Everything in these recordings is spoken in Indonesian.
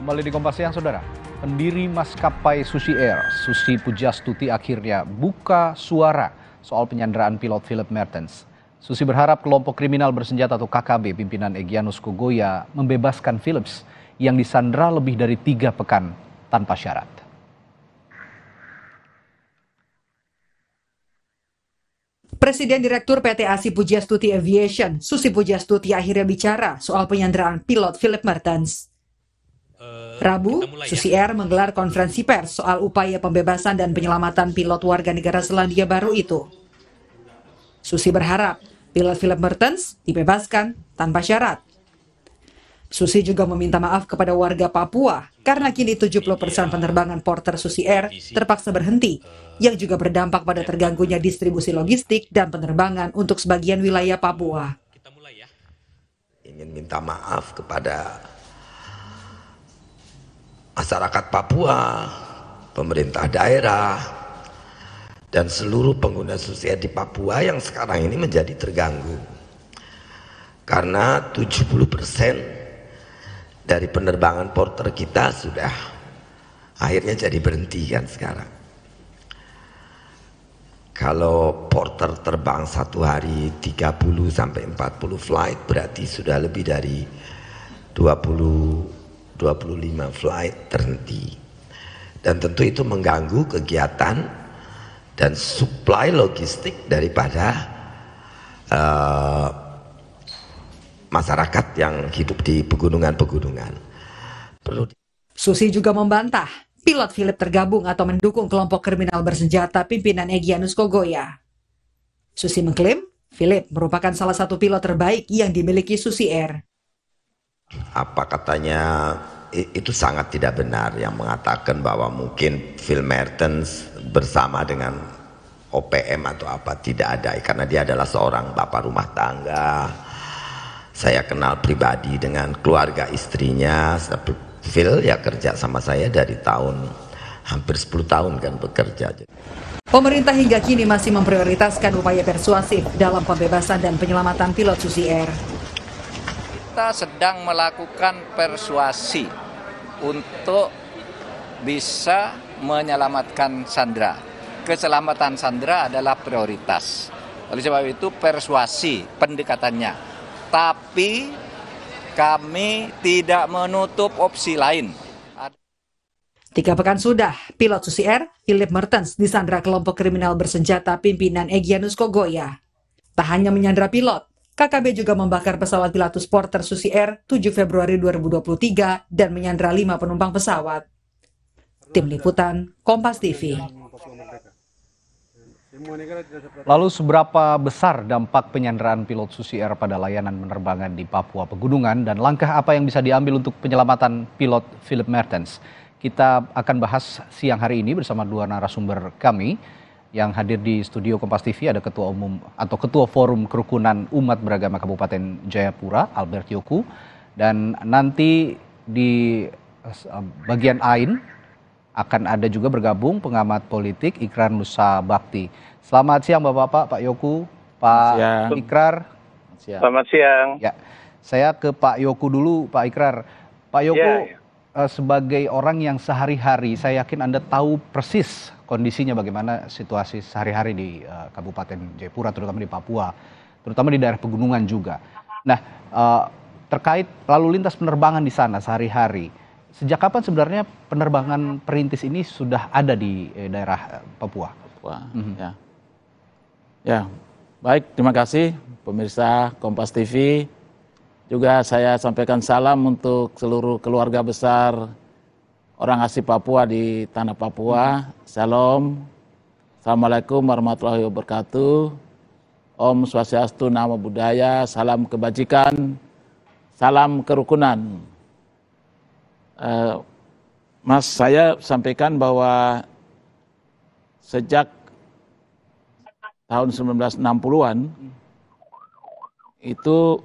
Kembali di Kompas Siang, Saudara. Pendiri maskapai Susi Air, Susi Pujastuti akhirnya buka suara soal penyanderaan pilot Philip Mertens. Susi berharap kelompok kriminal bersenjata atau KKB pimpinan Egyanus Kogoya membebaskan Philips yang disandra lebih dari 3 pekan tanpa syarat. Presiden Direktur PT ASI Pujastuti Aviation, Susi Pujastuti akhirnya bicara soal penyanderaan pilot Philip Mertens. Rabu, Susi Air menggelar konferensi pers soal upaya pembebasan dan penyelamatan pilot warga negara Selandia Baru itu. Susi berharap pilot Philip Mertens dibebaskan tanpa syarat. Susi juga meminta maaf kepada warga Papua karena kini 70% penerbangan Porter Susi Air terpaksa berhenti, yang juga berdampak pada terganggunya distribusi logistik dan penerbangan untuk sebagian wilayah Papua. Ingin minta maaf kepada masyarakat Papua, pemerintah daerah, dan seluruh pengguna Susi Air di Papua yang sekarang ini menjadi terganggu. Karena 70% dari penerbangan Porter kita sudah akhirnya jadi berhenti kan sekarang. Kalau Porter terbang satu hari 30 sampai 40 flight berarti sudah lebih dari 25 flight terhenti. Dan tentu itu mengganggu kegiatan dan supply logistik daripada masyarakat yang hidup di pegunungan-pegunungan. Susi juga membantah pilot Philip tergabung atau mendukung kelompok kriminal bersenjata pimpinan Egyanus Kogoya. Susi mengklaim Philip merupakan salah satu pilot terbaik yang dimiliki Susi Air. Apa katanya itu sangat tidak benar yang mengatakan bahwa mungkin Phil Mertens bersama dengan OPM atau apa, tidak ada, karena dia adalah seorang bapak rumah tangga. Saya kenal pribadi dengan keluarga istrinya. Phil ya kerja sama saya dari hampir 10 tahun kan bekerja. Pemerintah hingga kini masih memprioritaskan upaya persuasif dalam pembebasan dan penyelamatan pilot Susi Air. Kita sedang melakukan persuasi untuk bisa menyelamatkan Sandra. Keselamatan Sandra adalah prioritas. Oleh sebab itu persuasi pendekatannya. Tapi kami tidak menutup opsi lain. 3 pekan sudah, pilot Susi Air, Philip Mertens, disandra kelompok kriminal bersenjata pimpinan Egyanus Kogoya. Tak hanya menyandra pilot, KKB juga membakar pesawat Pilatus Porter Susi Air 7 Februari 2023 dan menyandra 5 penumpang pesawat. Tim Liputan, Kompas TV. Lalu seberapa besar dampak penyanderaan pilot Susi Air pada layanan penerbangan di Papua Pegunungan dan langkah apa yang bisa diambil untuk penyelamatan pilot Philip Mertens? Kita akan bahas siang hari ini bersama 2 narasumber kami yang hadir di studio Kompas TV. Ada Ketua Umum atau Ketua Forum Kerukunan Umat Beragama Kabupaten Jayapura, Albert Yoku, dan nanti di bagian AIN akan ada juga bergabung pengamat politik Ikrar Nusa Bakti. Selamat siang Bapak-Bapak, Pak Yoku, Pak Ikrar. Selamat siang. Ya, saya ke Pak Yoku dulu, Pak Ikrar. Pak Yoku, sebagai orang yang sehari-hari, saya yakin Anda tahu persis kondisinya bagaimana situasi sehari-hari di Kabupaten Jayapura, terutama di Papua, terutama di daerah pegunungan juga. Nah, terkait lalu lintas penerbangan di sana sehari-hari, sejak kapan sebenarnya penerbangan perintis ini sudah ada di daerah Papua? Ya, baik, terima kasih pemirsa Kompas TV. Juga saya sampaikan salam untuk seluruh keluarga besar orang asli Papua di tanah Papua. Shalom, Assalamualaikum warahmatullahi wabarakatuh. Om Swastiastu, Namo Buddhaya, salam kebajikan, salam kerukunan. Mas, saya sampaikan bahwa sejak tahun 1960-an itu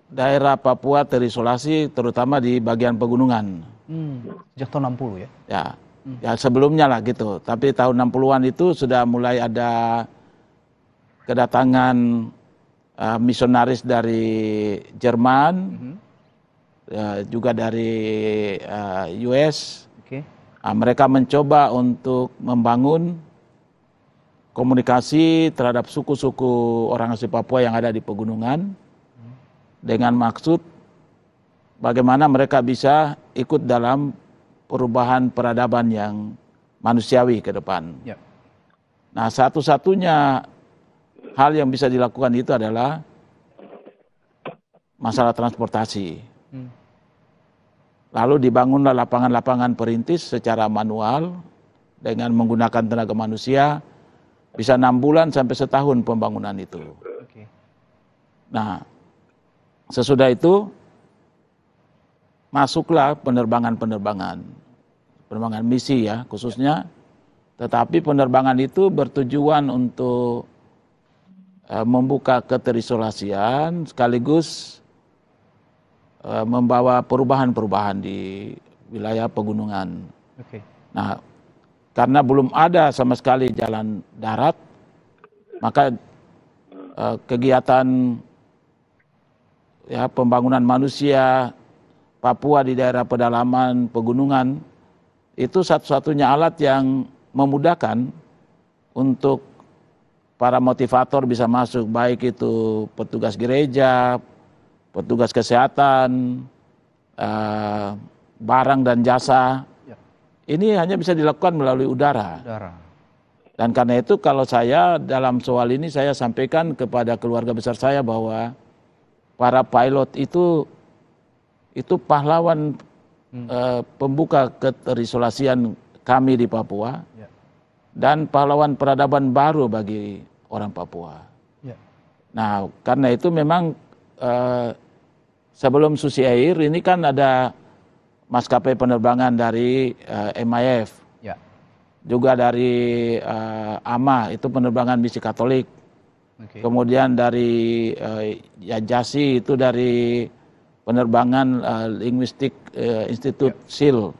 daerah Papua terisolasi terutama di bagian pegunungan. Sejak tahun 60 ya? Ya sebelumnya lah gitu. Tapi tahun 60-an itu sudah mulai ada kedatangan misionaris dari Jerman, juga dari US. Oke. Mereka mencoba untuk membangun komunikasi terhadap suku-suku orang asli Papua yang ada di pegunungan dengan maksud bagaimana mereka bisa ikut dalam perubahan peradaban yang manusiawi ke depan. Ya. Nah, satu-satunya hal yang bisa dilakukan itu adalah masalah transportasi. Lalu dibangunlah lapangan-lapangan perintis secara manual dengan menggunakan tenaga manusia, bisa 6 bulan sampai setahun pembangunan itu. Oke. Nah, sesudah itu masuklah penerbangan misi ya khususnya, tetapi penerbangan itu bertujuan untuk membuka keterisolasian sekaligus membawa perubahan-perubahan di wilayah pegunungan. Oke. Nah, karena belum ada sama sekali jalan darat, maka kegiatan ya pembangunan manusia Papua di daerah pedalaman pegunungan itu satu-satunya alat yang memudahkan untuk para motivator bisa masuk, baik itu petugas gereja, petugas kesehatan, barang dan jasa. Ya. Ini hanya bisa dilakukan melalui udara. Dan karena itu kalau saya dalam soal ini saya sampaikan kepada keluarga besar saya bahwa para pilot itu pahlawan pembuka keterisolasian kami di Papua. Ya. Dan pahlawan peradaban baru bagi orang Papua. Ya. Nah, karena itu memang sebelum Susi Air ini kan ada maskapai penerbangan dari MIF, Ya. juga dari AMA itu penerbangan misi Katolik, kemudian dari Yajasi itu dari penerbangan linguistik Institut SIL.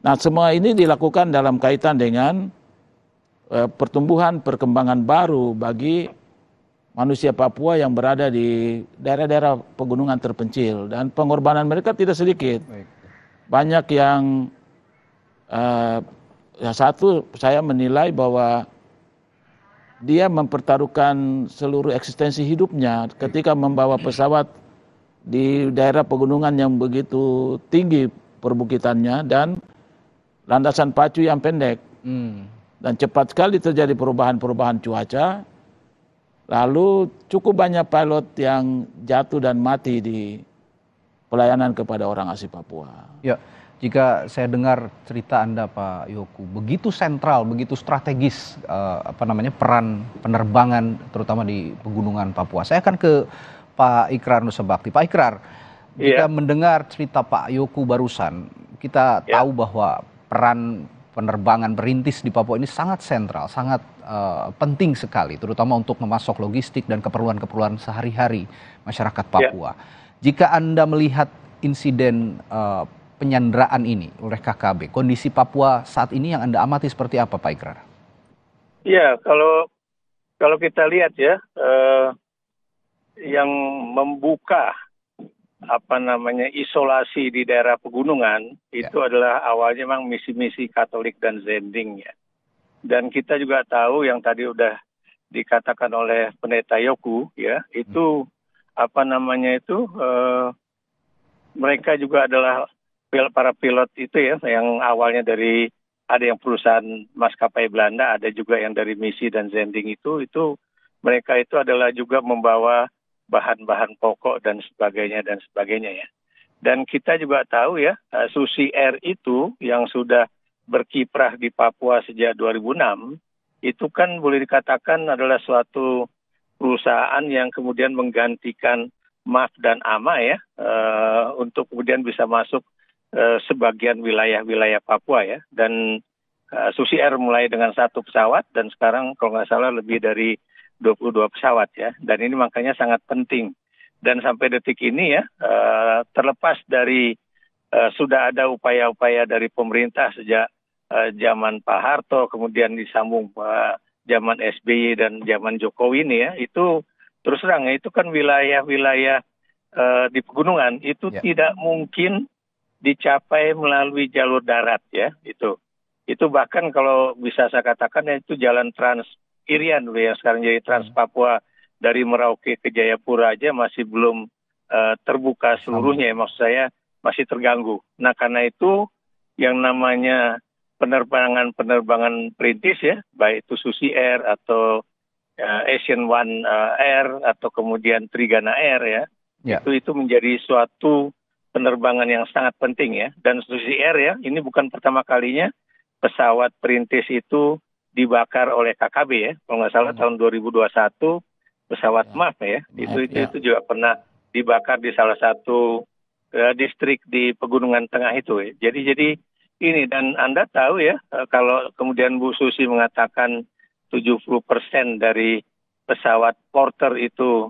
Nah, semua ini dilakukan dalam kaitan dengan pertumbuhan perkembangan baru bagi manusia Papua yang berada di daerah-daerah pegunungan terpencil, dan pengorbanan mereka tidak sedikit. Banyak yang satu saya menilai bahwa dia mempertaruhkan seluruh eksistensi hidupnya ketika membawa pesawat di daerah pegunungan yang begitu tinggi perbukitannya dan landasan pacu yang pendek. Dan cepat sekali terjadi perubahan-perubahan cuaca. Lalu cukup banyak pilot yang jatuh dan mati di pelayanan kepada orang asli Papua. Ya, jika saya dengar cerita Anda Pak Yoku, begitu sentral, begitu strategis peran penerbangan terutama di pegunungan Papua. Saya akan ke Pak Ikrar Nusa Bakti. Pak Ikrar, jika mendengar cerita Pak Yoku barusan, kita tahu bahwa peran penerbangan perintis di Papua ini sangat sentral, sangat penting sekali, terutama untuk memasok logistik dan keperluan-keperluan sehari-hari masyarakat Papua. Jika Anda melihat insiden penyanderaan ini oleh KKB, kondisi Papua saat ini yang Anda amati seperti apa, Pak Ikrar? Ya, kalau kita lihat ya, yang membuka isolasi di daerah pegunungan itu adalah awalnya memang misi-misi Katolik dan Zending ya. Dan kita juga tahu yang tadi udah dikatakan oleh Pendeta Yoku ya, itu mereka juga adalah para pilot itu ya, yang awalnya dari ada yang perusahaan maskapai Belanda, ada juga yang dari misi dan Zending itu mereka itu adalah juga membawa bahan-bahan pokok dan sebagainya ya. Dan kita juga tahu ya, Susi Air itu yang sudah berkiprah di Papua sejak 2006, itu kan boleh dikatakan adalah suatu perusahaan yang kemudian menggantikan MAF dan AMA ya, untuk kemudian bisa masuk sebagian wilayah-wilayah Papua ya. Dan Susi Air mulai dengan 1 pesawat dan sekarang kalau nggak salah lebih dari 22 pesawat ya, dan ini makanya sangat penting. Dan sampai detik ini ya, terlepas dari sudah ada upaya-upaya dari pemerintah sejak zaman Pak Harto, kemudian disambung zaman SBY dan zaman Jokowi ini ya, itu terus terang ya, itu kan wilayah-wilayah di pegunungan itu tidak mungkin dicapai melalui jalur darat ya itu bahkan kalau bisa saya katakan ya, itu jalan Trans Irian dulu yang sekarang jadi Trans Papua dari Merauke ke Jayapura aja masih belum terbuka seluruhnya ya, maksud saya masih terganggu. Nah karena itu yang namanya penerbangan perintis ya, baik itu Susi Air atau Asian One Air atau kemudian Trigana Air ya, itu menjadi suatu penerbangan yang sangat penting ya. Dan Susi Air ya, ini bukan pertama kalinya pesawat perintis itu dibakar oleh KKB ya. Kalau nggak salah tahun 2021 pesawat MAF ya, itu juga pernah dibakar di salah satu distrik di Pegunungan Tengah itu ya. Jadi ini, dan Anda tahu ya, kalau kemudian Bu Susi mengatakan 70% dari pesawat porter itu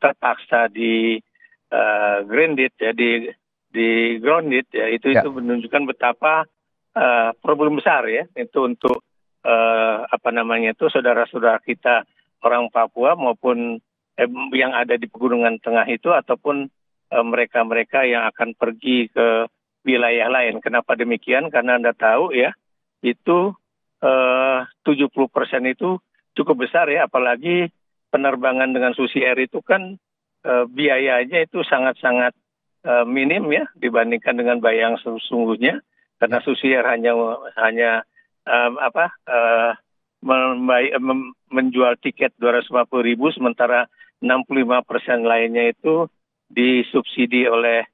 terpaksa di grounded ya, di grounded ya, itu menunjukkan betapa problem besar ya itu untuk saudara-saudara kita orang Papua maupun yang ada di Pegunungan Tengah itu ataupun mereka-mereka yang akan pergi ke wilayah lain. Kenapa demikian? Karena Anda tahu ya, itu 70% itu cukup besar ya, apalagi penerbangan dengan Susi Air itu kan biayanya itu sangat-sangat minim ya dibandingkan dengan biaya yang sesungguhnya, karena Susi Air hanya menjual tiket 250.000 sementara 65% lainnya itu disubsidi oleh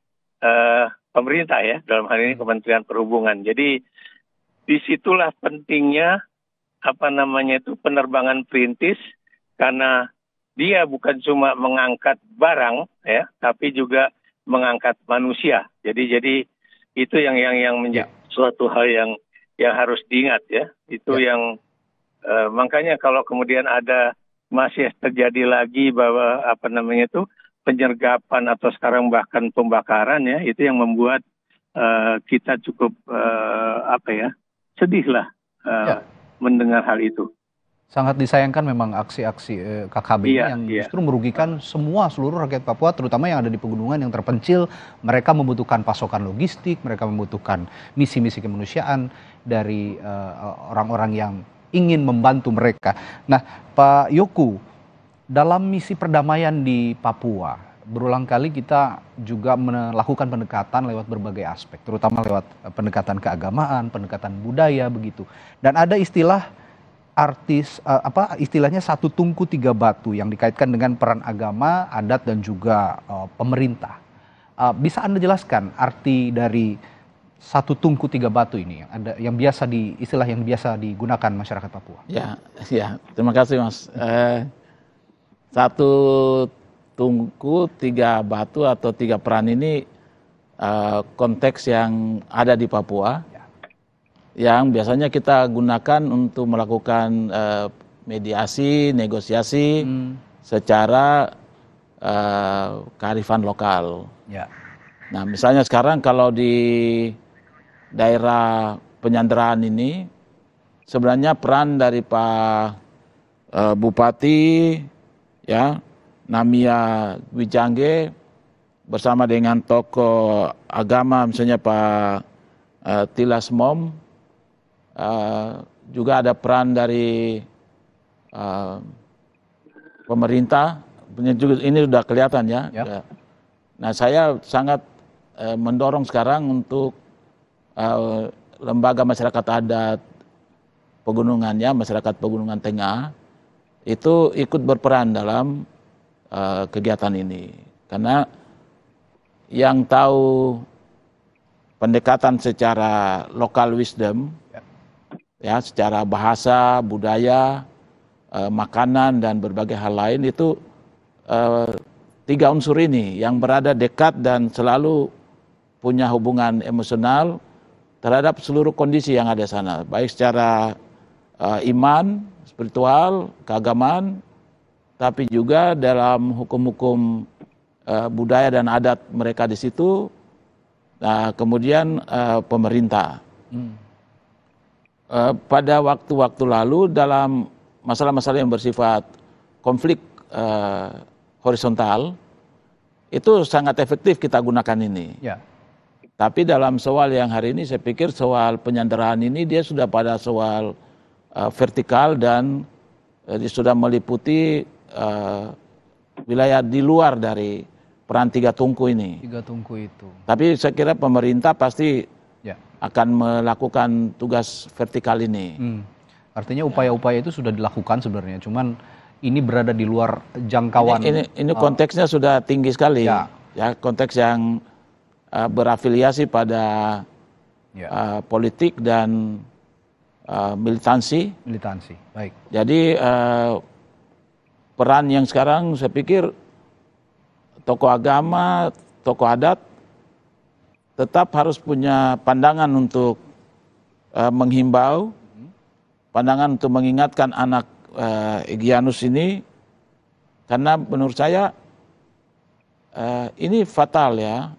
pemerintah ya, dalam hal ini Kementerian Perhubungan. Jadi disitulah pentingnya penerbangan perintis, karena dia bukan cuma mengangkat barang ya, tapi juga mengangkat manusia. Jadi itu yang menjadi suatu hal yang harus diingat ya. Itu yang makanya kalau kemudian ada masih terjadi lagi bahwa penyergapan atau sekarang bahkan pembakaran ya, itu yang membuat kita cukup sedih lah mendengar hal itu. Sangat disayangkan memang aksi-aksi KKB yang justru merugikan seluruh rakyat Papua, terutama yang ada di pegunungan yang terpencil. Mereka membutuhkan pasokan logistik, mereka membutuhkan misi-misi kemanusiaan dari orang-orang yang ingin membantu mereka. Nah, Pak Yoku, dalam misi perdamaian di Papua, berulang kali kita juga melakukan pendekatan lewat berbagai aspek, terutama lewat pendekatan keagamaan, pendekatan budaya begitu. Dan ada istilahnya satu tungku tiga batu yang dikaitkan dengan peran agama, adat dan juga pemerintah. Bisa Anda jelaskan arti dari satu tungku tiga batu ini yang biasa digunakan masyarakat Papua? Ya, terima kasih Mas. Satu tungku tiga batu atau tiga peran ini konteks yang ada di Papua yang biasanya kita gunakan untuk melakukan mediasi, negosiasi secara kearifan lokal. Nah, misalnya sekarang kalau di daerah penyanderaan ini sebenarnya peran dari Pak Bupati ya, Namia Wijangge bersama dengan tokoh agama misalnya Pak Tilas Mom, juga ada peran dari pemerintah, ini sudah kelihatan ya. Nah, saya sangat mendorong sekarang untuk lembaga masyarakat adat pegunungannya, masyarakat Pegunungan Tengah itu ikut berperan dalam kegiatan ini, karena yang tahu pendekatan secara local wisdom ya, secara bahasa, budaya, makanan dan berbagai hal lain itu tiga unsur ini yang berada dekat dan selalu punya hubungan emosional terhadap seluruh kondisi yang ada di sana, baik secara iman, spiritual, keagamaan, tapi juga dalam hukum-hukum budaya dan adat mereka di situ. Nah, kemudian pemerintah. Pada waktu-waktu lalu dalam masalah-masalah yang bersifat konflik horizontal, itu sangat efektif kita gunakan ini. Ya. Tapi dalam soal yang hari ini saya pikir soal penyanderaan ini dia sudah pada soal vertikal dan dia sudah meliputi wilayah di luar dari peran tiga tungku ini. Tiga tungku itu. Tapi saya kira pemerintah pasti Ya. akan melakukan tugas vertikal ini. Artinya upaya-upaya itu sudah dilakukan sebenarnya, cuman ini berada di luar jangkauan. Ini konteksnya sudah tinggi sekali. Ya. Ya, konteks yang berafiliasi pada politik dan militansi. Militansi, baik. Jadi peran yang sekarang saya pikir tokoh agama, tokoh adat tetap harus punya pandangan untuk menghimbau, pandangan untuk mengingatkan anak Egyanus ini, karena menurut saya ini fatal ya,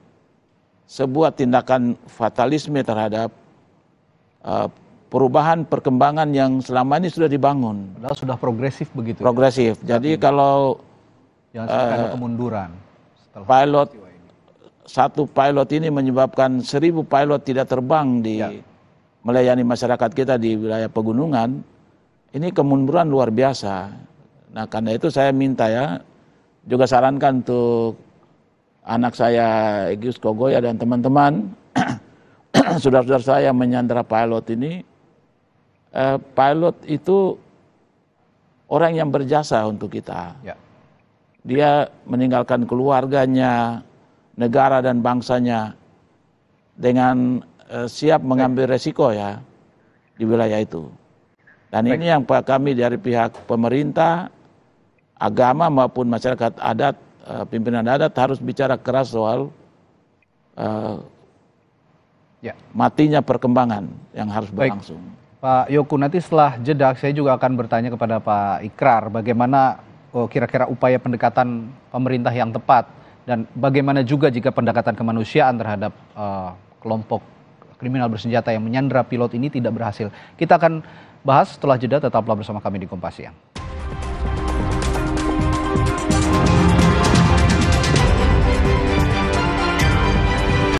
sebuah tindakan fatalisme terhadap perubahan perkembangan yang selama ini sudah dibangun. Padahal sudah progresif begitu. Progresif. Jadi kalau jangan sampai ada kemunduran. Satu pilot ini menyebabkan 1000 pilot tidak terbang di melayani masyarakat kita di wilayah pegunungan, ini kemunduran luar biasa. Nah, karena itu saya minta ya, juga sarankan untuk anak saya Egyus Kogoya dan teman-teman, saudara-saudara saya yang menyandera pilot ini, pilot itu orang yang berjasa untuk kita. Ya. Dia meninggalkan keluarganya, negara dan bangsanya dengan siap mengambil resiko ya di wilayah itu. Dan ini yang kami dari pihak pemerintah, agama maupun masyarakat adat, pimpinan adat harus bicara keras soal matinya perkembangan yang harus berlangsung. Pak Yoku, nanti setelah jeda saya juga akan bertanya kepada Pak Ikrar bagaimana kira-kira upaya pendekatan pemerintah yang tepat dan bagaimana juga jika pendekatan kemanusiaan terhadap kelompok kriminal bersenjata yang menyandera pilot ini tidak berhasil. Kita akan bahas setelah jeda, tetaplah bersama kami di Kompas Siang.